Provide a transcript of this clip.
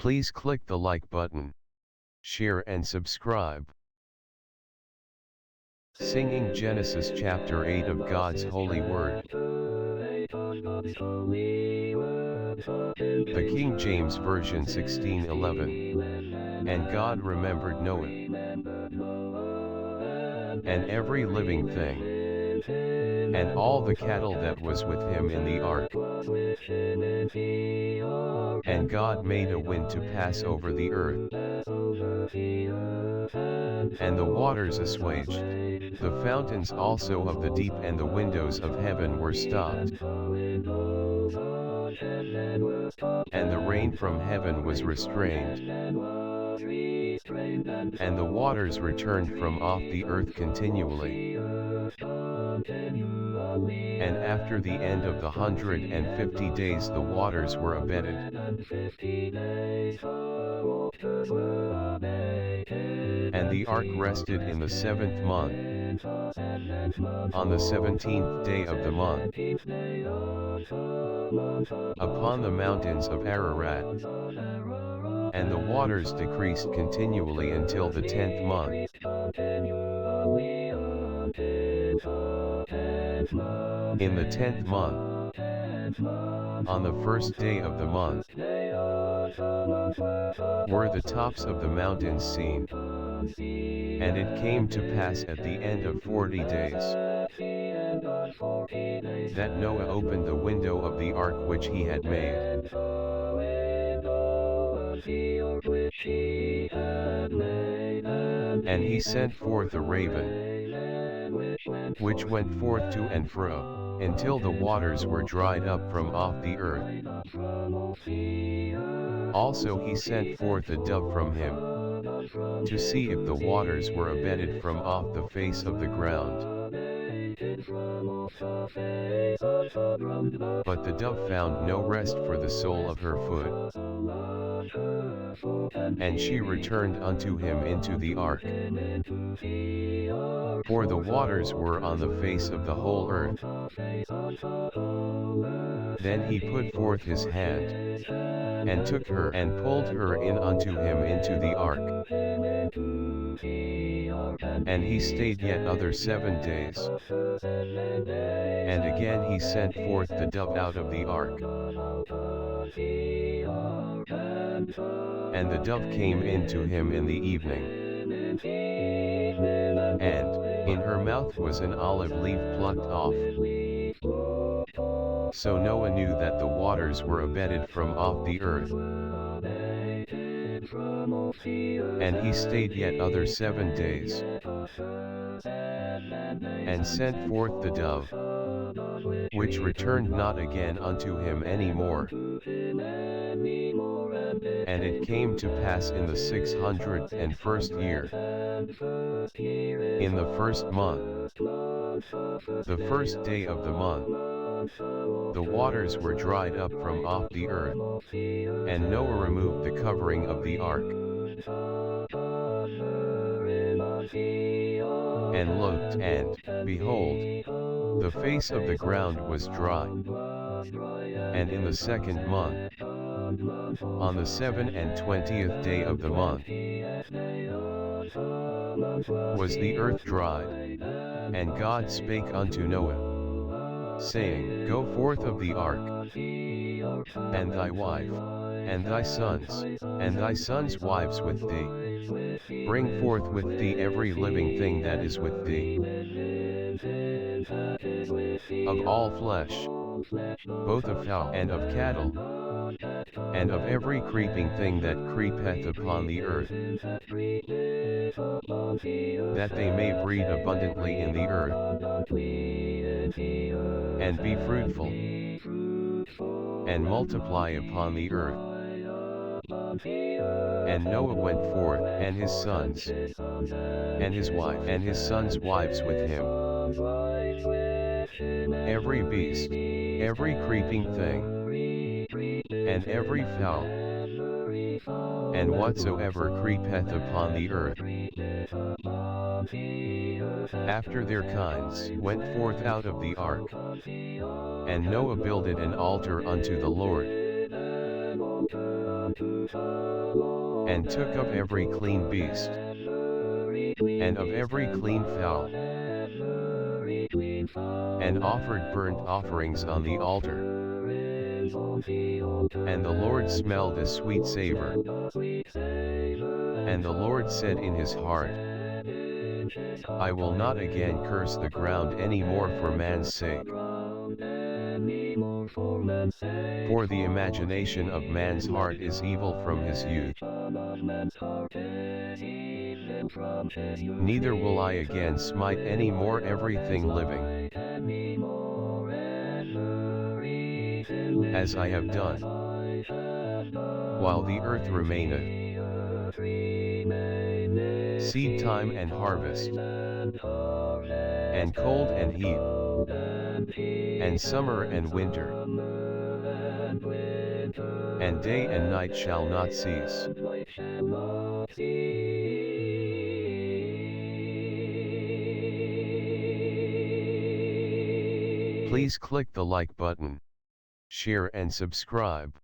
Please click the like button, share and subscribe. Singing Genesis chapter 8 of God's holy word. The King James Version 16:11. And God remembered Noah, and every living thing, and all the cattle that was with him in the ark. And God made a wind to pass over the earth, and the waters assuaged, the fountains also of the deep and the windows of heaven were stopped. And the rain from heaven was restrained, and the waters returned from off the earth continually. And after the end of the 150 days the waters were abated. And the ark rested in the 7th month, on the 17th day of the month, upon the mountains of Ararat. And the waters decreased continually until the 10th month. In the 10th month, on the first day of the month, were the tops of the mountains seen. And it came to pass at the end of 40 days, that Noah opened the window of the ark which he had made. And he sent forth a raven, which went forth to and fro, until the waters were dried up from off the earth. Also he sent forth a dove from him, to see if the waters were abated from off the face of the ground. But the dove found no rest for the sole of her foot. And she returned unto him into the ark. For the waters were on the face of the whole earth. Then he put forth his hand, and took her and pulled her in unto him into the ark. And he stayed yet other 7 days. And again he sent forth the dove out of the ark. And the dove came in to him in the evening. And in her mouth was an olive leaf plucked off. So Noah knew that the waters were abated from off the earth. And he stayed yet other 7 days, and sent forth the dove, which returned not again unto him any more. And it came to pass in the 601st year, in the 1st month, the 1st day of the month, the waters were dried up from off the earth, and Noah removed the covering of the ark, and looked, and, behold, the face of the ground was dry. And in the 2nd month, on the 27th day of the month, was the earth dried. And God spake unto Noah, saying, Go forth of the ark, and thy wife, and thy sons, and thy sons' wives with thee. Bring forth with thee every living thing that is with thee, of all flesh, both of fowl and of cattle, and of every creeping thing that creepeth upon the earth, that they may breed abundantly in the earth, and be fruitful, and multiply upon the earth. And Noah went forth, and his sons, and his wife, and his sons' wives with him, every beast, every creeping thing, and every fowl, and whatsoever creepeth upon the earth, after their kinds, went forth out of the ark. And Noah builded an altar unto the Lord, And took of every clean beast, and of every clean fowl, and offered burnt offerings on the altar. And the Lord smelled a sweet savor. And the Lord said in his heart, I will not again curse the ground any more for man's sake. For the imagination of man's heart is evil from his youth. Neither will I again smite any more everything living, as I have done, while the earth remaineth, seed time and harvest, and cold and heat, and summer and winter, and day and night shall not cease. Please click the like button, share and subscribe.